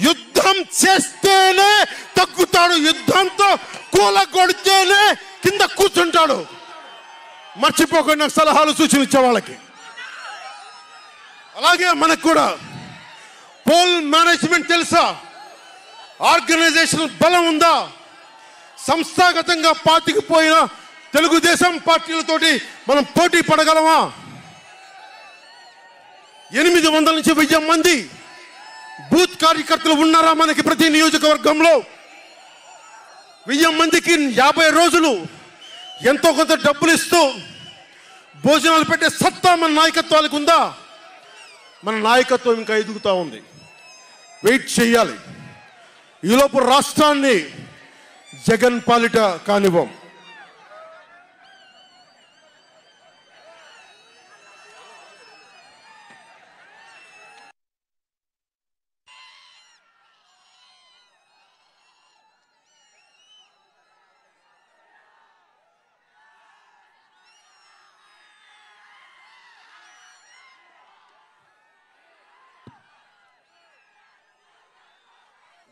యుద్ధం చేస్తేనే తగ్గుతాడు, యుద్ధంతో కూలగొడితేనే కింద కూర్చుంటాడు. మర్చిపోకుండా నాకు సలహాలు సూచనలు ఇచ్చే వాళ్ళకి. అలాగే మనకు కూడా పోల్ మేనేజ్మెంట్ తెలుసా? ఆర్గనైజేషన్ బలం ఉందా? సంస్థాగతంగా పాతికిపోయిన తెలుగుదేశం పార్టీలతోటి మనం పోటీ పడగలమా? 800 నుంచి 1000 మంది బూత్ కార్యకర్తలు ఉన్నారా మనకి ప్రతి నియోజకవర్గంలో? 1000 మందికి 50 రోజులు ఎంతో కొంత డబ్బులు ఇస్తూ భోజనాలు పెట్టే సత్తా మన నాయకత్వాలకు ఉందా? మన నాయకత్వం ఇంకా ఎదుగుతూ ఉంది. వెయిట్ చేయాలి. ఈలోపు రాష్ట్రాన్ని జగన్ పాలిట కానివ్వం.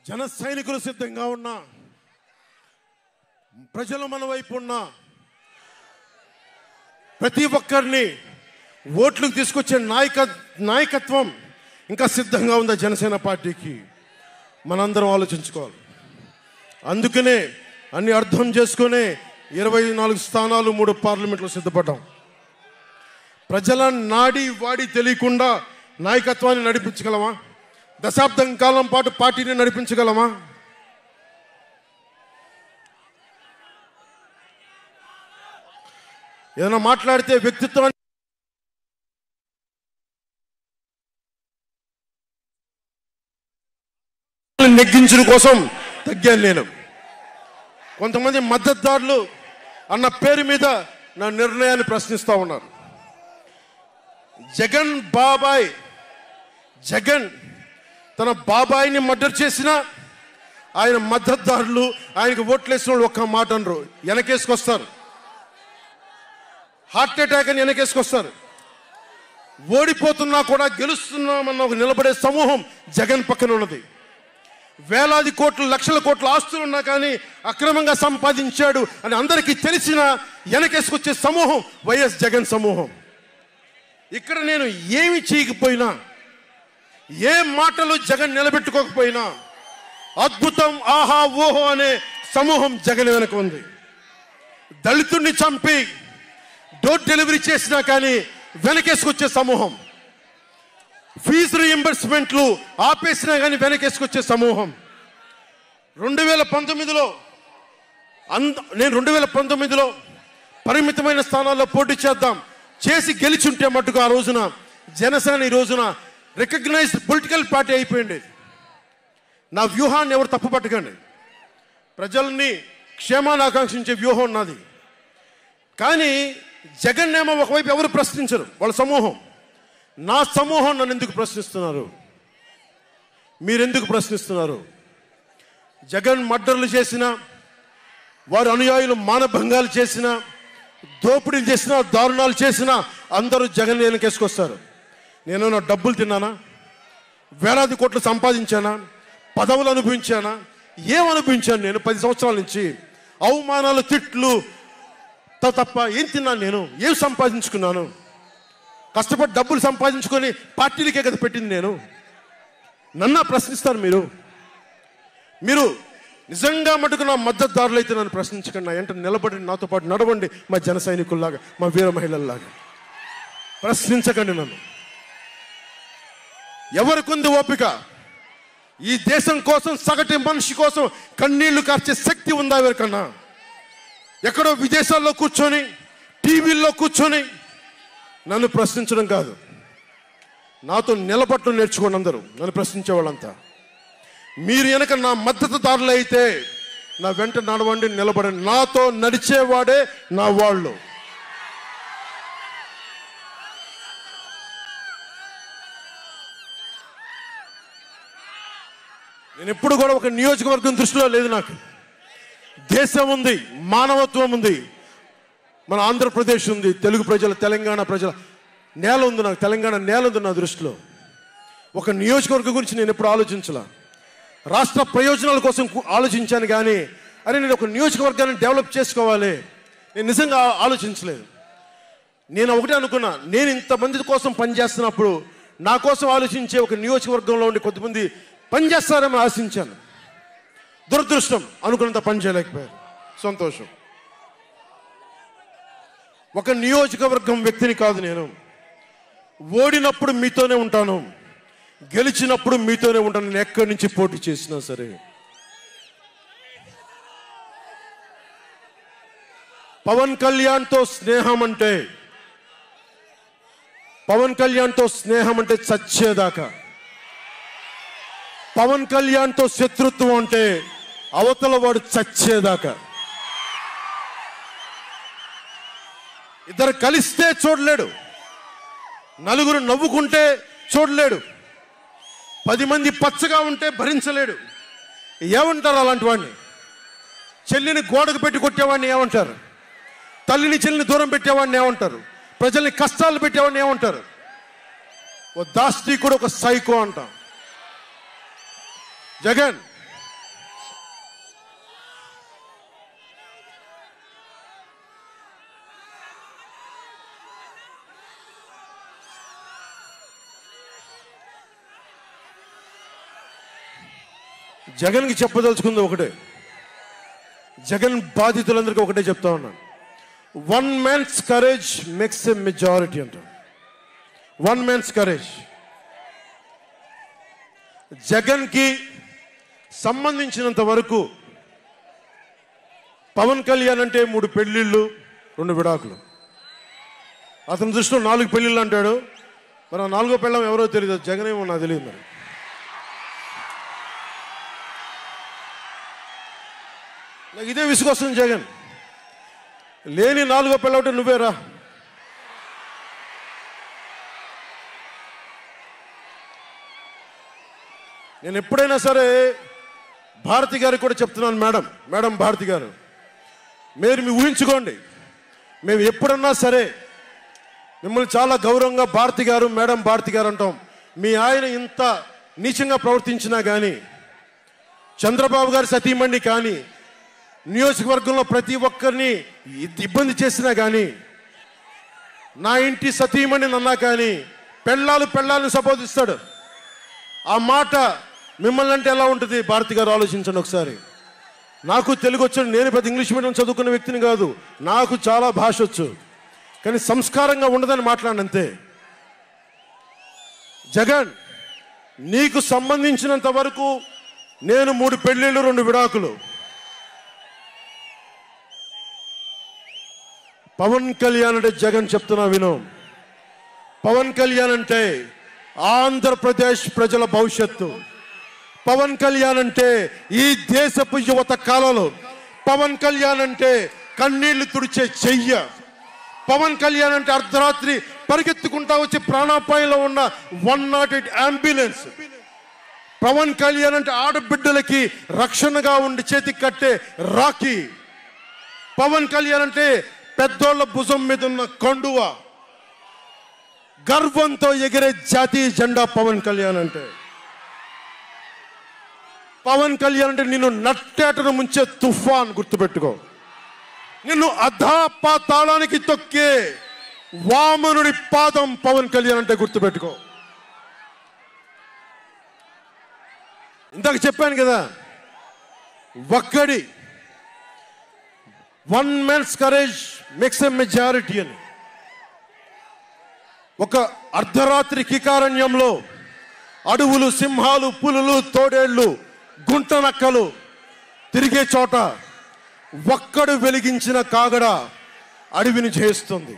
జన సైనికులు సిద్ధంగా ఉన్నా, ప్రజలు మన వైపు ఉన్నా, ప్రతి ఒక్కరిని ఓట్లకు తీసుకొచ్చే నాయకత్వం ఇంకా సిద్ధంగా ఉందా జనసేన పార్టీకి? మనందరం ఆలోచించుకోవాలి. అందుకనే అన్ని అర్థం చేసుకునే 24 స్థానాలు 3 పార్లమెంట్లో సిద్ధపడ్డాం. ప్రజల నాడి వాడి తెలియకుండా నాయకత్వాన్ని నడిపించగలమా? దశాబ్దం కాలం పాటు పార్టీని నడిపించగలమా? ఏదైనా మాట్లాడితే వ్యక్తిత్వాన్ని నెగ్గించడం కోసం తగ్గాను నేను. కొంతమంది మద్దతుదారులు అన్న పేరు మీద నా నిర్ణయాన్ని ప్రశ్నిస్తూ ఉన్నారు. జగన్ తన బాబాయిని మర్డర్ చేసిన ఆయన మద్దతుదారులు ఆయనకు ఓట్లేసిన వాళ్ళు ఒక్క మాట అనరు, వెనకేసుకొస్తారు. హార్ట్ అటాక్ అని వెనకేసుకొస్తారు. ఓడిపోతున్నా కూడా గెలుస్తున్నామన్న ఒక నిలబడే సమూహం జగన్ పక్కన ఉన్నది. వేలాది కోట్లు, లక్షల కోట్ల ఆస్తులు ఉన్నా కానీ అక్రమంగా సంపాదించాడు అని అందరికీ తెలిసిన వెనకేసుకొచ్చే సమూహం వైఎస్ జగన్ సమూహం. ఇక్కడ నేను ఏమి చేయకపోయినా, ఏ మాటలు జగన్ నిలబెట్టుకోకపోయినా అద్భుతం, ఆహా ఓహో అనే సమూహం జగన్ వెనక ఉంది. దళితుడిని చంపి డోర్ డెలివరీ చేసినా కానీ వెనకేసుకొచ్చే సమూహం, ఫీజు రీఎంబర్స్మెంట్లు ఆపేసినా కానీ వెనకేసుకొచ్చే సమూహం. 2019లో నేను 2019లో పరిమితమైన స్థానాల్లో పోటీ చేసి గెలిచుంటే మట్టుకు ఆ రోజున జనసేన ఈ రోజున రికగ్నైజ్డ్ పొలిటికల్ పార్టీ అయిపోయింది. నా వ్యూహాన్ని ఎవరు తప్పు పట్టకండి. ప్రజల్ని క్షేమాన్ని ఆకాంక్షించే వ్యూహం నాది. కానీ జగన్ ఏమో ఒకవైపు ఎవరు ప్రశ్నించరు, వాళ్ళ సమూహం. నా సమూహం నన్ను ఎందుకు ప్రశ్నిస్తున్నారు? మీరెందుకు ప్రశ్నిస్తున్నారు? జగన్ మర్డర్లు చేసిన వారి అనుయాయులు మానభంగాలు చేసిన, దోపిడీలు చేసిన, దారుణాలు చేసిన అందరూ జగన్ వెనకేసుకొస్తారు. నేను నా డబ్బులు తిన్నానా? వేలాది కోట్లు సంపాదించానా? పదవులు అనుభవించానా? ఏం అనుభవించాను నేను 10 సంవత్సరాల నుంచి? అవమానాలు, తిట్లు తప్ప ఏం తిన్నాను నేను? ఏం సంపాదించుకున్నాను? కష్టపడి డబ్బులు సంపాదించుకొని పార్టీలకే కదా పెట్టింది నేను. నన్ను ప్రశ్నిస్తారు మీరు నిజంగా మటుకు నా మద్దతుదారులు అయితే నన్ను ప్రశ్నించకండి. నా వెంట నిలబడి నాతో పాటు నడవండి, మా జన సైనికుల్లాగా, మా వీర మహిళల్లాగా. ప్రశ్నించకండి నన్ను. ఎవరికుంది ఓపిక? ఈ దేశం కోసం, సగటు మనిషి కోసం కన్నీళ్లు కార్చే శక్తి ఉందా ఎవరికన్నా? ఎక్కడో విదేశాల్లో కూర్చొని, టీవీల్లో కూర్చొని నన్ను ప్రశ్నించడం కాదు, నాతో నిలబడటం నేర్చుకోండి అందరూ, నన్ను ప్రశ్నించే వాళ్ళంతా. మీరు వెనక నా మద్దతుదారులు అయితే నా వెంట నడవండి, నిలబడండి. నాతో నడిచేవాడే నా వాళ్ళు. నేను ఎప్పుడు కూడా ఒక నియోజకవర్గం దృష్టిలో లేదు. నాకు దేశం ఉంది, మానవత్వం ఉంది, మన ఆంధ్రప్రదేశ్ ఉంది, తెలుగు ప్రజల, తెలంగాణ ప్రజల నేల ఉంది. నాకు తెలంగాణ నేల ఉంది నా దృష్టిలో. ఒక నియోజకవర్గం గురించి నేను ఎప్పుడు ఆలోచించలా. రాష్ట్ర ప్రయోజనాల కోసం ఆలోచించాను కానీ అరే నేను ఒక నియోజకవర్గాన్ని డెవలప్ చేసుకోవాలి నేను నిజంగా ఆలోచించలేదు. నేను ఒకటే అనుకున్నా, నేను ఇంతమంది కోసం పనిచేస్తున్నప్పుడు నా కోసం ఆలోచించే ఒక నియోజకవర్గంలో ఉండి కొద్దిమంది పనిచేస్తారని ఆశించాను. దురదృష్టం అనుకున్నంత పని చేయలేకపోయారు. సంతోషం. ఒక నియోజకవర్గం వ్యక్తిని కాదు నేను. ఓడినప్పుడు మీతోనే ఉంటాను, గెలిచినప్పుడు మీతోనే ఉంటాను. నేను ఎక్కడి నుంచి పోటీ చేసినా సరే. పవన్ కళ్యాణ్తో స్నేహం అంటే చచ్చేదాకా. పవన్ కళ్యాణ్తో శత్రుత్వం అంటే అవతల వాడు చచ్చేదాకా. ఇద్దరు కలిస్తే చూడలేడు, నలుగురు నవ్వుకుంటే చూడలేడు, 10 మంది పచ్చగా ఉంటే భరించలేడు. ఏమంటారు అలాంటి వాడిని? చెల్లిని గోడకు పెట్టి కొట్టేవాడిని ఏమంటారు? తల్లిని చెల్లిని దూరం పెట్టేవాడిని ఏమంటారు? ప్రజల్ని కష్టాలు పెట్టేవాడిని ఏమంటారు? ఓ దాష్టీకుడు, ఒక సైకో అంటాం. జగన్ జగన్కి చెప్పదలుచుకుంది ఒకటే, జగన్ బాధితులందరికీ ఒకటే చెప్తా ఉన్నాను. 1 man's courage makes a majority అంటారు. 1 man's courage. జగన్కి సంబంధించినంత వరకు పవన్ కళ్యాణ్ అంటే 3 పెళ్ళిళ్ళు 2 విడాకులు. అతని దృష్టిలో 4 పెళ్ళిళ్ళు అంటాడు. మరి 4వ పెళ్ళం ఎవరో తెలియదు, జగన్ ఏమో నాకు తెలియదు. మరి నాకు ఇదే విసుగొస్తుంది. జగన్ లేని 4వ పెళ్ళవుటే నువ్వేరా. నేను ఎప్పుడైనా సరే భారతి గారికి కూడా చెప్తున్నాను, మేడం భారతి గారు, మీరు ఊహించుకోండి, మేము ఎప్పుడన్నా సరే మిమ్మల్ని చాలా గౌరవంగా భారతి గారు, మేడం భారతి గారు అంటాం. మీ ఆయన ఇంత నీచంగా ప్రవర్తించినా కానీ, చంద్రబాబు గారి సతీమణి కానీ, నియోజకవర్గంలో ప్రతి ఒక్కరిని ఇబ్బంది చేసినా కానీ, నా ఇంటి సతీమణి అన్నా కానీ పెళ్ళాలను సంబోధిస్తాడు. ఆ మాట మిమ్మల్ని అంటే ఎలా ఉంటుంది? భారతి గారు ఆలోచించండి ఒకసారి. నాకు తెలుగు వచ్చు, నేను పెద్ద ఇంగ్లీష్ మీడియం చదువుకున్న వ్యక్తిని కాదు, నాకు చాలా భాష వచ్చు, కానీ సంస్కారంగా ఉండదని మాట్లాడినంతే. జగన్, నీకు సంబంధించినంత వరకు నేను 3 పెళ్ళిళ్ళు 2 విడాకులు. పవన్ కళ్యాణ్ అంటే జగన్ చెప్తున్నా విను, పవన్ కళ్యాణ్ అంటే ఆంధ్రప్రదేశ్ ప్రజల భవిష్యత్తు. పవన్ కళ్యాణ్ అంటే ఈ దేశపు యువత కాలంలో, పవన్ కళ్యాణ్ అంటే కన్నీళ్లు తుడిచే చెయ్య, పవన్ కళ్యాణ్ అంటే అర్ధరాత్రి పరిగెత్తుకుంటా వచ్చి ప్రాణాపాయంలో ఉన్న 108 అంబులెన్స్, పవన్ కళ్యాణ్ అంటే ఆడబిడ్డలకి రక్షణగా ఉండి చేతికి కట్టే రాఖీ, పవన్ కళ్యాణ్ అంటే పెద్దోళ్ల భుజం మీద ఉన్న కండువ, గర్వంతో ఎగిరే జాతీయ జెండా పవన్ కళ్యాణ్ అంటే. పవన్ కళ్యాణ్ అంటే నిన్ను నట్టేటను ముంచే తుఫాన్, గుర్తుపెట్టుకో. నిన్ను అధాపాతాళానికి తొక్కే వామనుడి పాదం పవన్ కళ్యాణ్ అంటే గుర్తుపెట్టుకో. ఇందాక చెప్పాను కదా, ఒక్కడి 1 man's courage makes a majority అని. ఒక అర్ధరాత్రి కికారణ్యంలో అడవులు, సింహాలు, పులులు, తోడేళ్లు, గుంటనక్కలు తిరిగే చోట ఒక్కడు వెలిగించిన కాగడ అడవిని జయిస్తుంది.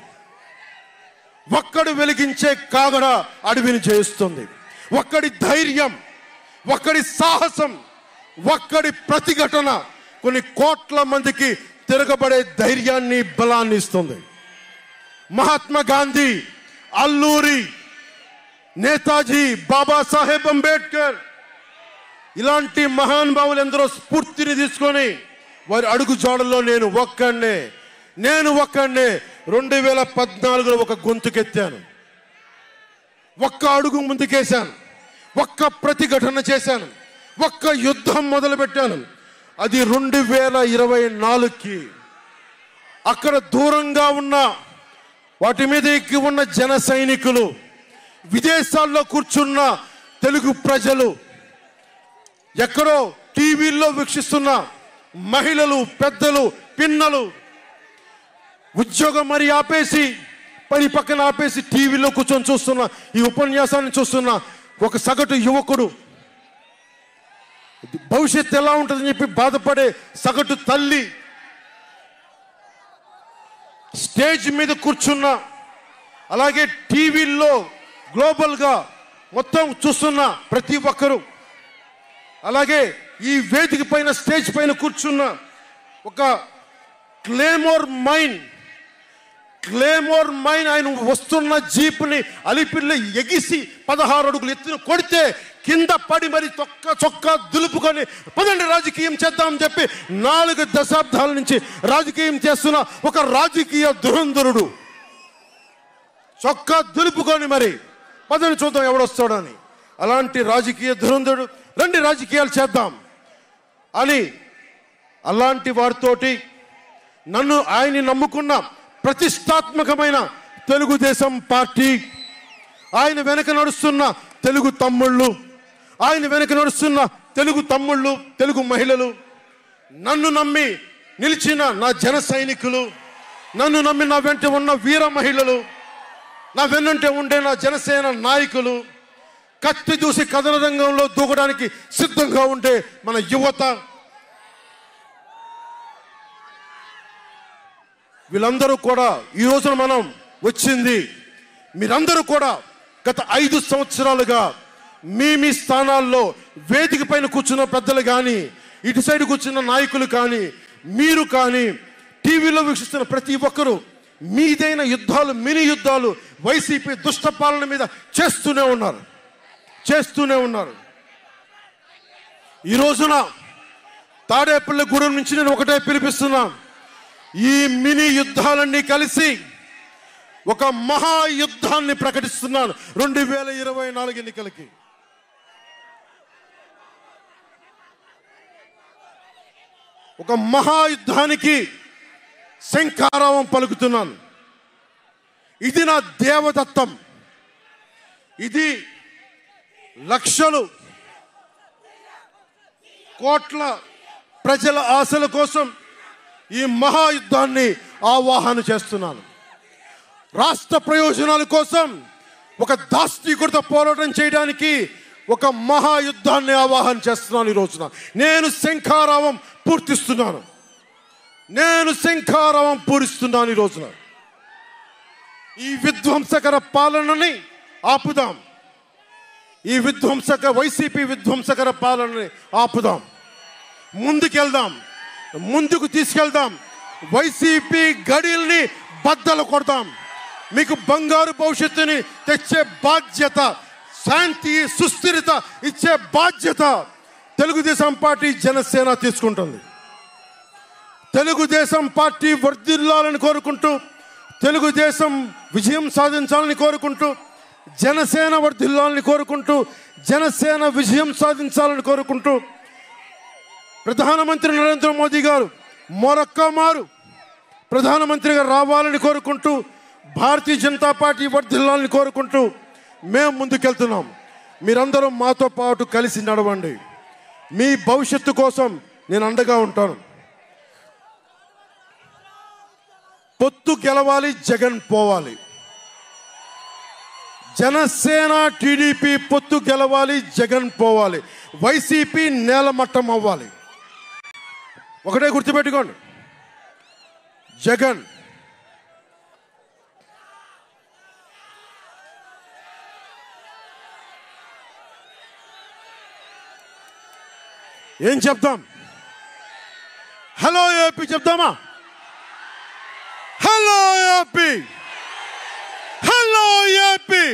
ఒక్కడు వెలిగించే కాగడ అడవిని జయిస్తుంది. ఒక్కడి ధైర్యం, ఒక్కడి సాహసం, ఒక్కడి ప్రతిఘటన కొన్ని కోట్ల మందికి తిరగబడే ధైర్యాన్ని, బలాన్ని ఇస్తుంది. మహాత్మా గాంధీ, అల్లూరి, నేతాజీ, బాబాసాహెబ్ అంబేద్కర్ ఇలాంటి మహానుభావులు ఎందరో స్ఫూర్తిని తీసుకొని వారి అడుగు జాడల్లో నేను ఒక్కడే 2014లో ఒక గొంతుకెత్తాను, ఒక్క అడుగు ముందుకేశాను. ఒక్క ప్రతిఘటన చేశాను, ఒక్క యుద్ధం మొదలుపెట్టాను. అది 2024కి. అక్కడ దూరంగా ఉన్న వాటి మీద ఎక్కి ఉన్న జన సైనికులు, విదేశాల్లో కూర్చున్న తెలుగు ప్రజలు, ఎక్కడో టీవీల్లో వీక్షిస్తున్న మహిళలు, పెద్దలు, పిన్నలు ఉద్యోగం మరి ఆపేసి, పని పక్కన ఆపేసి టీవీలో కూర్చొని చూస్తున్న ఈ ఉపన్యాసాన్ని చూస్తున్న ఒక సగటు యువకుడు, భవిష్యత్తు ఎలా ఉంటుందని చెప్పి బాధపడే సగటు తల్లి, స్టేజ్ మీద కూర్చున్న, అలాగే టీవీల్లో గ్లోబల్గా మొత్తం చూస్తున్న ప్రతి ఒక్కరు, అలాగే ఈ వేదిక పైన స్టేజ్ పైన కూర్చున్న ఒక క్లేమోర్ మైన్ ఆయన వస్తున్న జీప్ని అలిపిల్లి ఎగిసి 16 అడుగులు ఎత్తున కొడితే కింద పడి మరి చొక్కా దులుపుకొని పదండి రాజకీయం చేద్దామని చెప్పి 4 దశాబ్దాల నుంచి రాజకీయం చేస్తున్న ఒక రాజకీయ దురంధరుడు చొక్కా దులుపుకొని మరి పదని చూద్దాం ఎవడొస్తాడని. అలాంటి రాజకీయ దురంధరుడు రండి రాజకీయాలు చేద్దాం అని అలాంటి వారితోటి నన్ను ఆయన్ని నమ్ముకున్న ప్రతిష్టాత్మకమైన తెలుగుదేశం పార్టీ, ఆయన వెనక నడుస్తున్న తెలుగు తమ్ముళ్ళు, ఆయన వెనక నడుస్తున్న తెలుగు మహిళలు, నన్ను నమ్మి నిలిచిన నా జన సైనికులు, నన్ను నమ్మి నా వెంట ఉన్న వీర మహిళలు, నా వెన్నంటే ఉండే నా జనసేన నాయకులు, కత్తి దూసి కథన రంగంలో దూకడానికి సిద్ధంగా ఉండే మన యువత, వీళ్ళందరూ కూడా ఈ రోజున మనం వచ్చింది, మీరందరూ కూడా గత 5 సంవత్సరాలుగా మీ స్థానాల్లో వేదిక పైన కూర్చున్న పెద్దలు కానీ, ఇటు సైడ్ కూర్చున్న నాయకులు కానీ, మీరు కానీ, టీవీలో వీక్షిస్తున్న ప్రతి ఒక్కరూ మీదైన యుద్ధాలు, మినీ యుద్ధాలు వైసీపీ దుష్ట పాలన మీద చేస్తూనే ఉన్నారు. ఈ రోజున తాడేపల్లిగూడెం నుంచి నేను ఒకటే పిలిపిస్తున్నా, ఈ మినీ యుద్ధాలన్నీ కలిసి ఒక మహాయుద్ధాన్ని ప్రకటిస్తున్నాను 2024 ఎన్నికలకి. ఒక మహాయుద్ధానికి శంఖారావం పలుకుతున్నాను. ఇది నా దేవదత్తం. ఇది లక్షలు కోట్ల ప్రజల ఆశల కోసం ఈ మహాయుద్ధాన్ని ఆవాహన చేస్తున్నాను. రాష్ట్ర ప్రయోజనాల కోసం ఒక దాష్టీకుడితో పోరాటం చేయడానికి ఒక మహాయుద్ధాన్ని ఆవాహన చేస్తున్నాను. ఈ రోజున నేను శంఖారావం పూరిస్తున్నాను. ఈ రోజున ఈ విధ్వంసకర పాలనని ఆపుదాం. ఈ వైసీపీ విధ్వంసకర పాలనని ఆపుదాం. ముందుకు తీసుకెళ్దాం. వైసీపీ గడిల్ని బద్దలు కొడదాం. మీకు బంగారు భవిష్యత్తుని తెచ్చే బాధ్యత, శాంతి సుస్థిరత ఇచ్చే బాధ్యత తెలుగుదేశం పార్టీ, జనసేన తీసుకుంటుంది. తెలుగుదేశం పార్టీ వర్ధిల్లాలని కోరుకుంటూ, తెలుగుదేశం విజయం సాధించాలని కోరుకుంటూ, జనసేన వర్ధిల్లాలని కోరుకుంటూ, జనసేన విజయం సాధించాలని కోరుకుంటూ, ప్రధానమంత్రి నరేంద్ర మోదీ గారు మరొక్కమారు ప్రధానమంత్రిగా రావాలని కోరుకుంటూ, భారతీయ జనతా పార్టీ వర్ధిల్లాలని కోరుకుంటూ మేము ముందుకెళ్తున్నాం. మీరందరూ మాతో పాటు కలిసి నడవండి. మీ భవిష్యత్తు కోసం నేను అండగా ఉంటాను. పొత్తు గెలవాలి, జగన్ పోవాలి. జనసేన టీడీపీ పొత్తు గెలవాలి, జగన్ పోవాలి. వైసీపీ నేలమట్టం అవ్వాలి. ఒకటే గుర్తుపెట్టుకోండి, జగన్ ఏం చెప్తాం? హలో ఏపీ చెప్తామా? Hello AP, hello AP.